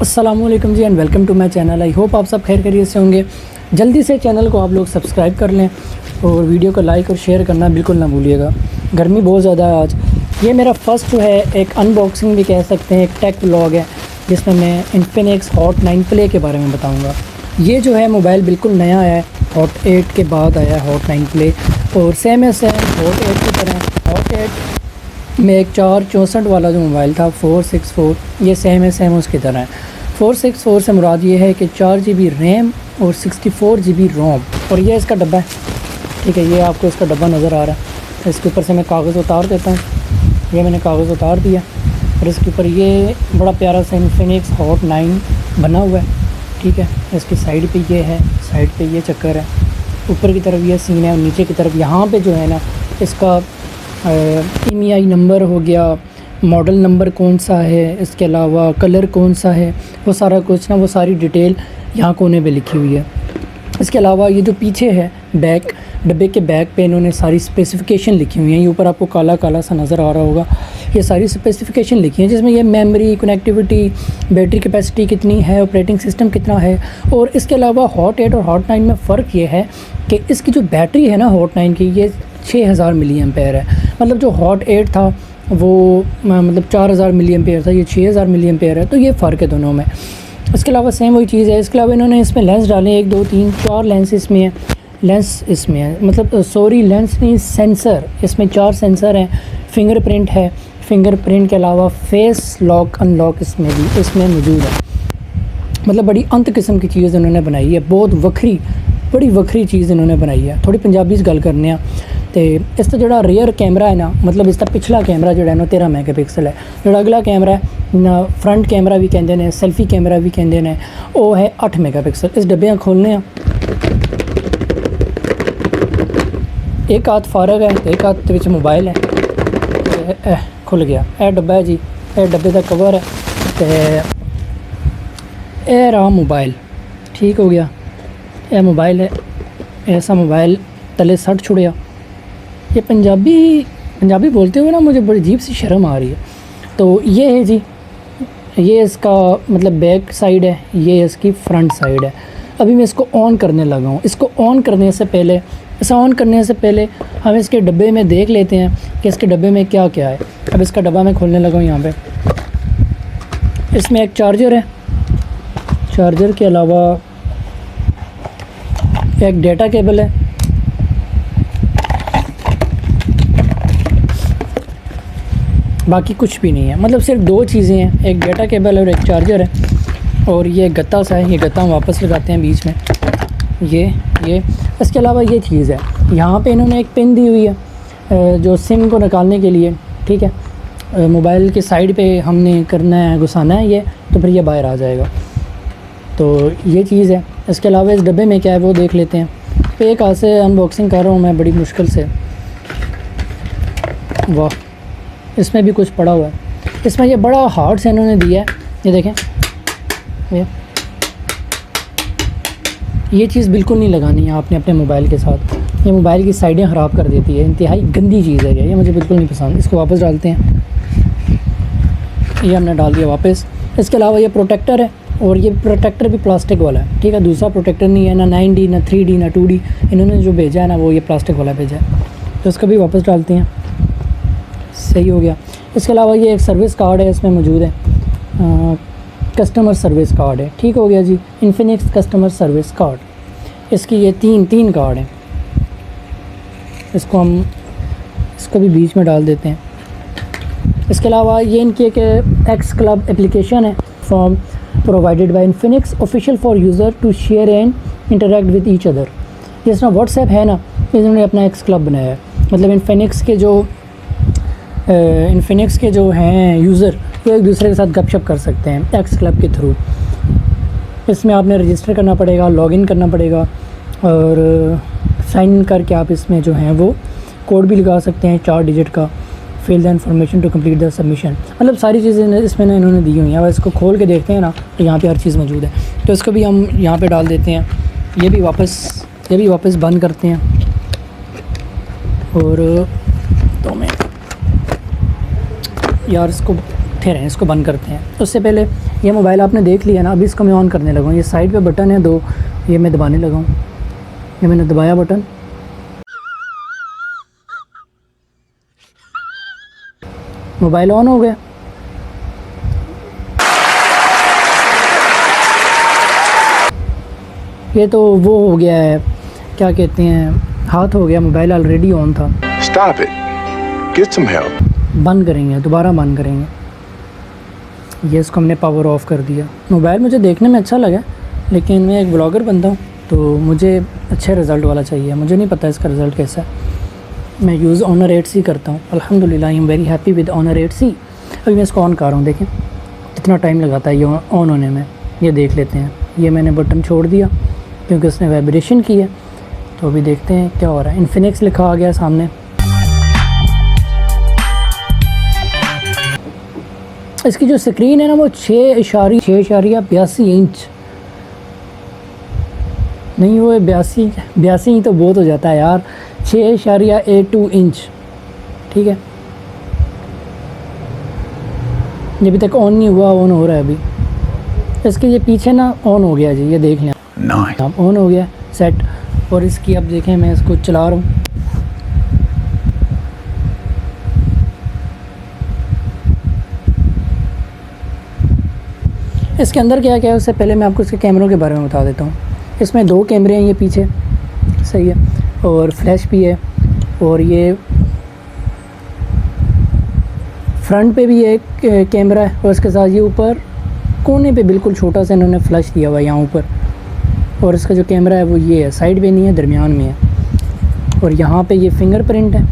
अस्सलामुअलैकुम जी and welcome to my channel. I hope आप सब खैर खैरियत से होंगे। जल्दी से चैनल को आप लोग सब्सक्राइब कर लें और वीडियो को लाइक और शेयर करना बिल्कुल ना भूलिएगा। गर्मी बहुत ज़्यादा है आज। ये मेरा फर्स्ट जो है एक अनबॉक्सिंग भी कह सकते हैं, एक टेक व्लॉग है जिसमें मैं इन्फिनिक्स हॉट 9 प्ले के बारे में बताऊँगा। ये जो है मोबाइल बिल्कुल नया है, हॉट 8 के बाद आया है हॉट 9 प्ले और सेम है सेम हॉट 8 की तरह। हॉट 8 में एक 464 वाला जो मोबाइल था 464, ये सेम है सेम उसकी तरह है। 464 से मुराद ये है कि 4 GB रैम और 64 GB रोम। और ये इसका डब्बा है, ठीक है। ये आपको इसका डब्बा नज़र आ रहा है। इसके ऊपर से मैं कागज़ उतार देता हूँ। ये मैंने कागज़ उतार दिया और इसके ऊपर ये बड़ा प्यारा सा इन्फिनिक्स हॉट 9 बना हुआ है, ठीक है। इसकी साइड पे ये है, साइड पे ये चक्कर है, ऊपर की तरफ ये सीन है और नीचे की तरफ यहाँ पे जो है ना इसका EMEI नंबर हो गया, मॉडल नंबर कौन सा है, इसके अलावा कलर कौन सा है, वो सारा कुछ ना, वो सारी डिटेल यहाँ कोने पे लिखी हुई है। इसके अलावा ये जो पीछे है बैक, डब्बे के बैक पे इन्होंने सारी स्पेसिफ़िकेशन लिखी हुई हैं। ये ऊपर आपको काला काला सा नज़र आ रहा होगा, ये सारी स्पेसिफ़िकेशन लिखी हैं जिसमें ये मेमोरी, कनेक्टिविटी, बैटरी कैपेसिटी कितनी है, ऑपरेटिंग सिस्टम कितना है। और इसके अलावा हॉट 8 और हॉट 9 में फ़र्क ये है कि इसकी जो बैटरी है ना हॉट 9 की, ये 6000 मिली एम्पेयर है। मतलब जो हॉट 8 था वो मतलब 4000 मिली एम्पेयर था, ये 6000 मिली एम्पेयर है। तो ये फ़र्क है दोनों में। इसके अलावा सेम वही चीज़ है। इसके अलावा इन्होंने इसमें लेंस डाले, 1 2 3 4 लेंस इसमें है। लेंस इसमें है, मतलब सॉरी लेंस नहीं, सेंसर। इसमें 4 सेंसर हैं। फिंगरप्रिंट है, फिंगरप्रिंट के अलावा फेस लॉक अनलॉक इसमें मौजूद है। मतलब बड़ी अंत किस्म की चीज़ इन्होंने बनाई है, बहुत वक्री, बड़ी वक्री चीज़ इन्होंने बनाई है। थोड़ी पंजाबी च गल करने तो इसका जो रेयर कैमरा है ना, मतलब इसका पिछला कैमरा जो है ना 13 मेगापिक्सल है। जो अगला कैमरा है ना, फ्रंट कैमरा भी कहते हैं, सेल्फी कैमरा भी कहते हैं, वो है 8 मेगापिक्सल। इस डब्बे खोलने एक हाथ फारग है, एक हाथ विच मोबाइल है। खुल गया, यह डब्बा है जी, यह डब्बे का कवर है तो यह रहा मोबाइल, ठीक हो गया। यह मोबाइल है, ऐसा मोबाइल तले सट छुड़िया। ये पंजाबी बोलते हुए ना मुझे बड़ी अजीब सी शर्म आ रही है। तो ये है जी, ये इसका मतलब बैक साइड है, ये इसकी फ्रंट साइड है। अभी मैं इसको ऑन करने लगा हूँ। इसको ऑन करने से पहले, इसे ऑन करने से पहले हम इसके डब्बे में देख लेते हैं कि इसके डब्बे में क्या क्या है। अब इसका डब्बा मैं खोलने लगा हूँ। यहाँ पे इसमें एक चार्जर है, चार्जर के अलावा एक डेटा केबल है, बाकी कुछ भी नहीं है। मतलब सिर्फ 2 चीज़ें हैं, एक डेटा केबल और एक चार्जर है। और ये गत्ता सा है, ये गत्ता हम वापस लगाते हैं बीच में। ये इसके अलावा ये चीज़ है, यहाँ पे इन्होंने एक पिन दी हुई है जो सिम को निकालने के लिए, ठीक है। मोबाइल के साइड पे हमने करना है, घुसाना है ये, तो फिर ये बाहर आ जाएगा। तो ये चीज़ है। इसके अलावा इस डब्बे में क्या है वो देख लेते हैं। तो एक हाथ से अनबॉक्सिंग कर रहा हूँ मैं बड़ी मुश्किल से। वाह, इसमें भी कुछ पड़ा हुआ है। इसमें ये बड़ा हार्ड से इन्होंने दिया है, ये देखें। ये चीज़ बिल्कुल नहीं लगानी है आपने अपने मोबाइल के साथ, ये मोबाइल की साइडें ख़राब कर देती है। इंतहाई गंदी चीज़ है ये मुझे बिल्कुल नहीं पसंद। इसको वापस डालते हैं, ये हमने डाल दिया वापस। इसके अलावा ये प्रोटेक्टर है और ये प्रोटेक्टर भी प्लास्टिक वाला है, ठीक है। दूसरा प्रोटेक्टर नहीं है, ना 9D ना 3D ना 2D। इन्होंने जो भेजा है ना वो ये प्लास्टिक वाला भेजा है, तो इसको भी वापस डालते हैं। सही हो गया। इसके अलावा ये एक सर्विस कार्ड है, इसमें मौजूद है, कस्टमर सर्विस कार्ड है, ठीक हो गया जी। इन्फिनिक्स कस्टमर सर्विस कार्ड, इसकी ये तीन कार्ड हैं। इसको भी बीच में डाल देते हैं। इसके अलावा ये इनकी एक एक्स क्लब एप्लीकेशन है, form provided by Infinix official for user to share and interact with each other. जिस तरह व्हाट्सएप है ना, इन्होंने अपना एक्स क्लब बनाया है। मतलब इन्फिनिक्स के जो हैं यूज़र, वो एक दूसरे के साथ गपशप कर सकते हैं एक्स क्लब के थ्रू। इसमें आपने रजिस्टर करना पड़ेगा, लॉगिन करना पड़ेगा और साइन इन करके आप इसमें जो हैं वो कोड भी लगा सकते हैं 4 डिजिट का। Fill the information to complete the submission. मतलब सारी चीज़ें इसमें ना इन्होंने दी हुई हैं। अब इसको खोल के देखते हैं ना तो यहाँ पे हर चीज़ मौजूद है। तो इसको भी हम यहाँ पे डाल देते हैं। ये भी वापस बंद करते हैं। और तो मैं यार इसको ठहरें, इसको बंद करते हैं। उससे पहले ये मोबाइल आपने देख लिया ना, अभी इसको मैं ऑन करने लगा हूँ। ये साइड पे बटन है 2, ये मैं दबाने लगा हूँ। ये मैंने दबाया बटन, मोबाइल ऑन हो गया। ये तो वो हो गया है, क्या कहते हैं, हाथ हो गया, मोबाइल ऑलरेडी ऑन था। Stop it. Get some help. बंद करेंगे, दोबारा बंद करेंगे। ये इसको हमने पावर ऑफ कर दिया। मोबाइल मुझे देखने में अच्छा लगा, लेकिन मैं एक ब्लॉगर बनता हूँ तो मुझे अच्छे रिज़ल्ट वाला चाहिए। मुझे नहीं पता इसका रिज़ल्ट कैसा है। मैं यूज़ Honor 8C करता हूँ, अल्हम्दुलिल्लाह I am very happy with Honor 8C। अभी मैं इसको ऑन कर रहा हूँ, देखें कितना टाइम लगाता है ये ऑन होने में। ये देख लेते हैं। ये मैंने बटन छोड़ दिया क्योंकि उसने वाइब्रेशन की है, तो अभी देखते हैं क्या हो रहा है। इन्फिनिक्स लिखा आ गया सामने। इसकी जो स्क्रीन है ना वो 6.82 इंच नहीं, वो 82 ही तो बहुत हो जाता है यार। 6.82 इंच, ठीक है। ये अभी तक ऑन नहीं हुआ, ऑन हो रहा है अभी। इसके ये पीछे ना ऑन हो गया जी, ये देख लें आप, ऑन हो गया सेट। और इसकी अब देखें, मैं इसको चला रहा हूँ। इसके अंदर क्या क्या है उससे पहले मैं आपको इसके कैमरों के बारे में बता देता हूँ। इसमें 2 कैमरे हैं, ये पीछे सही है, और फ्लैश भी है। और ये फ्रंट पे भी एक कैमरा है, और इसके साथ ये ऊपर कोने पे बिल्कुल छोटा सा इन्होंने फ्लैश दिया हुआ है यहाँ ऊपर। और इसका जो कैमरा है वो ये है, साइड पे नहीं है, दरमियान में है। और यहाँ पे ये फिंगरप्रिंट है,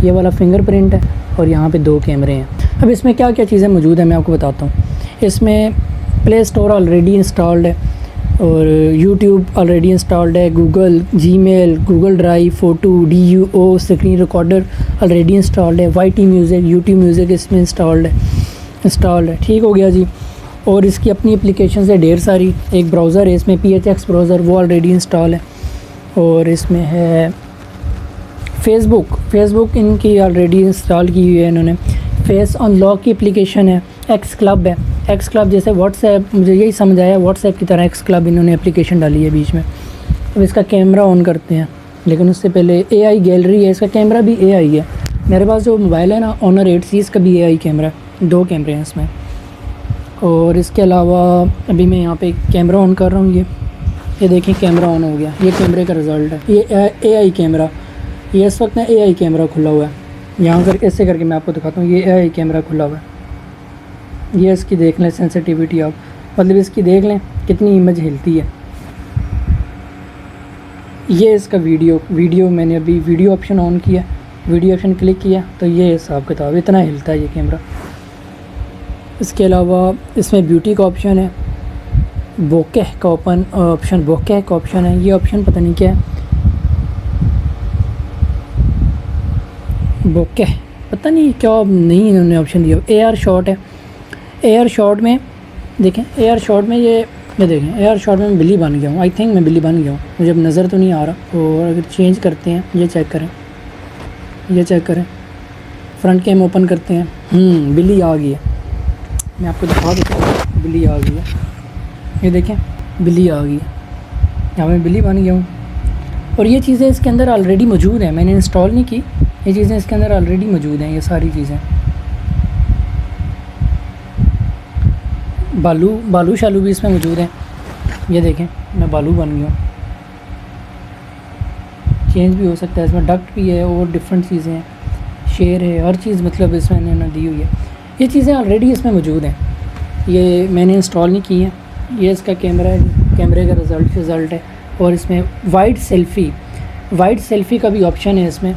ये वाला फिंगरप्रिंट है। और यहाँ पे 2 कैमरे हैं। अब इसमें क्या क्या चीज़ें मौजूद हैं मैं आपको बताता हूँ। इसमें प्ले स्टोर ऑलरेडी इंस्टॉल्ड है, और यूट्यूब ऑलरेडी इंस्टॉल्ड है, Google, Gmail, Google drive, photo, DUO, screen recorder already installed है, YT म्यूज़िक, यूट्यूब म्यूज़िक इसमें इंस्टॉल्ड है। ठीक हो गया जी। और इसकी अपनी एप्लीकेशन है ढेर सारी। एक ब्राउज़र है इसमें, PHX ब्राउज़र, वो ऑलरेडी इंस्टॉल है। और इसमें है फेसबुक इनकी ऑलरेडी इंस्टॉल की हुई है इन्होंने। फेस अनलॉक की एप्लीकेशन है। एक्स क्लब है, एक्स क्लब जैसे व्हाट्सएप, मुझे यही समझ आया, व्हाट्सएप की तरह एक्स क्लब इन्होंने एप्लीकेशन डाली है बीच में। अब इसका कैमरा ऑन करते हैं, लेकिन उससे पहले AI गैलरी है। इसका कैमरा भी AI है। मेरे पास जो मोबाइल है ना Honor 8C, इसका भी AI कैमरा, 2 कैमरे हैं इसमें। और इसके अलावा अभी मैं यहाँ पे कैमरा ऑन कर रहा हूँ। ये देखें कैमरा ऑन हो गया। ये कैमरे का रिज़ल्ट है। ये AI कैमरा, ये इस वक्त ना AI कैमरा खुला हुआ है। यहाँ कर ऐसे करके मैं आपको दिखाता हूँ। ये AI कैमरा खुला हुआ है। ये इसकी देख लें सेंसिटिविटी, आप मतलब इसकी देख लें कितनी इमेज हिलती है। ये इसका वीडियो मैंने अभी वीडियो ऑप्शन ऑन किया, वीडियो ऑप्शन क्लिक किया तो ये हिसाब किताब इतना हिलता है ये कैमरा। इसके अलावा इसमें ब्यूटी का ऑप्शन है, बोकेह का ऑप्शन है। ये ऑप्शन पता नहीं क्या है, बोकेह पता नहीं क्या नहीं इन्होंने ऑप्शन दिया। AR शॉट है। AR शॉट में देखें, AR शॉट में ये देखें, AR शॉट में मैं बिल्ली बन गया हूँ। आई थिंक मैं बिल्ली बन गया हूँ, मुझे अब नज़र तो नहीं आ रहा। और अगर चेंज करते हैं, ये चेक करें, फ्रंट कैम ओपन करते हैं, बिल्ली आ गई है। मैं आपको दिखा देता हूँ, बिल्ली आ गई है। ये देखें बिल्ली आ गई है, यहाँ मैं बिल्ली बन गया हूँ। और ये चीज़ें इसके अंदर ऑलरेडी मौजूद हैं, मैंने इंस्टॉल नहीं की। ये चीज़ें इसके अंदर ऑलरेडी मौजूद हैं, ये सारी चीज़ें। बालू शालू भी इसमें मौजूद हैं। ये देखें मैं बालू बन गया हूँ। चेंज भी हो सकता है इसमें, डक्ट भी है और डिफरेंट चीज़ें हैं, शेर है, हर चीज़ मतलब इसमें इन्होंने दी हुई है। ये चीज़ें ऑलरेडी इसमें मौजूद हैं, ये मैंने इंस्टॉल नहीं की है। ये इसका कैमरा है, कैमरे का रिज़ल्ट है। और इसमें वाइड सेल्फ़ी का भी ऑप्शन है इसमें।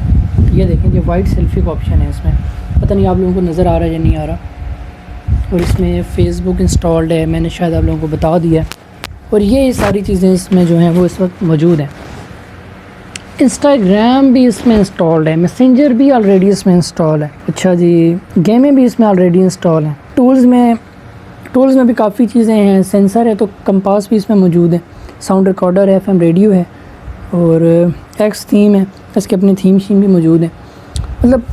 ये देखें, ये वाइड सेल्फ़ी का ऑप्शन है इसमें। पता नहीं आप लोगों को नज़र आ रहा है या नहीं आ रहा। और इसमें फेसबुक इंस्टॉल्ड है, मैंने शायद आप लोगों को बता दिया। और ये सारी चीज़ें इसमें जो हैं वो इस वक्त मौजूद हैं। इंस्टाग्राम भी इसमें इंस्टॉल्ड है, मैसेंजर भी ऑलरेडी इसमें इंस्टॉल है। अच्छा जी, गेमें भी इसमें ऑलरेडी इंस्टॉल हैं। टूल्स में भी काफ़ी चीज़ें हैं। सेंसर है तो कंपास भी इसमें मौजूद है। साउंड रिकॉर्डर है, FM रेडियो है, और एक्स थीम है, इसकी अपनी थीम भी मौजूद है। मतलब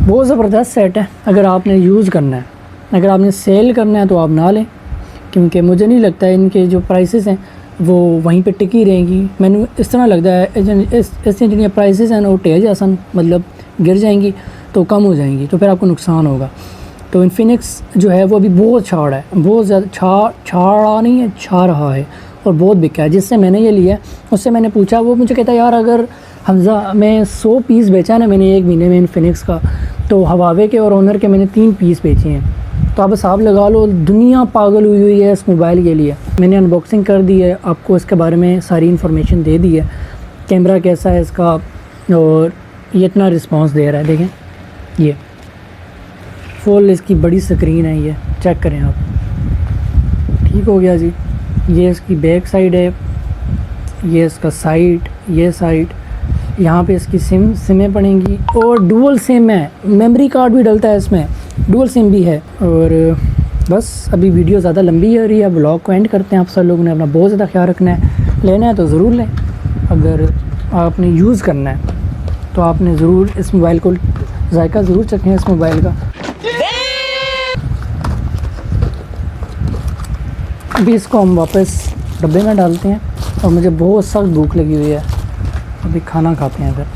बहुत ज़बरदस्त सेट है अगर आपने यूज़ करना है। अगर आपने सेल करना है तो आप ना लें, क्योंकि मुझे नहीं लगता है इनके जो प्राइसेस हैं वो वहीं पे टिकी रहेंगी। मैंने इस तरह लगता है इस जो प्राइसेस हैं ना वो टेज आसान मतलब गिर जाएंगी तो कम हो जाएंगी, तो फिर आपको नुकसान होगा। तो इन्फिनिक्स जो है वो अभी बहुत छाड़ है, बहुत ज़्यादा छाड़ा नहीं है, छा रहा है और बहुत बिका है। जिससे मैंने ये लिया उससे मैंने पूछा, वो मुझे कहता है यार अगर हमज़ा मैं 100 पीस बेचा ना मैंने एक महीने में इन्फिनिक्स का, तो हवावे के और ओनर के मैंने 3 पीस बेचे हैं। तो आप हिसाब लगा लो, दुनिया पागल हुई हुई है इस मोबाइल के लिए। मैंने अनबॉक्सिंग कर दी है, आपको इसके बारे में सारी इन्फॉर्मेशन दे दी है, कैमरा कैसा है इसका और ये इतना रिस्पांस दे रहा है। देखें ये फुल इसकी बड़ी स्क्रीन है, ये चेक करें आप। ठीक हो गया जी। ये इसकी बैक साइड है, ये इसका साइड, ये साइड, यहाँ पे इसकी सिमें पड़ेंगी और डुअल सिम है, मेमोरी कार्ड भी डलता है इसमें, डुअल सिम भी है। और बस अभी वीडियो ज़्यादा लंबी हो रही है, ब्लॉग को एंड करते हैं। आप सब लोगों ने अपना बहुत ज़्यादा ख्याल रखना है, लेना है तो ज़रूर लें। अगर आपने यूज़ करना है तो आपने ज़रूर इस मोबाइल को जायका ज़रूर चखें इस मोबाइल का। अभी इसको हम वापस डब्बे में डालते हैं और मुझे बहुत सख्त भूख लगी हुई है, अभी खाना खाते हैं फिर।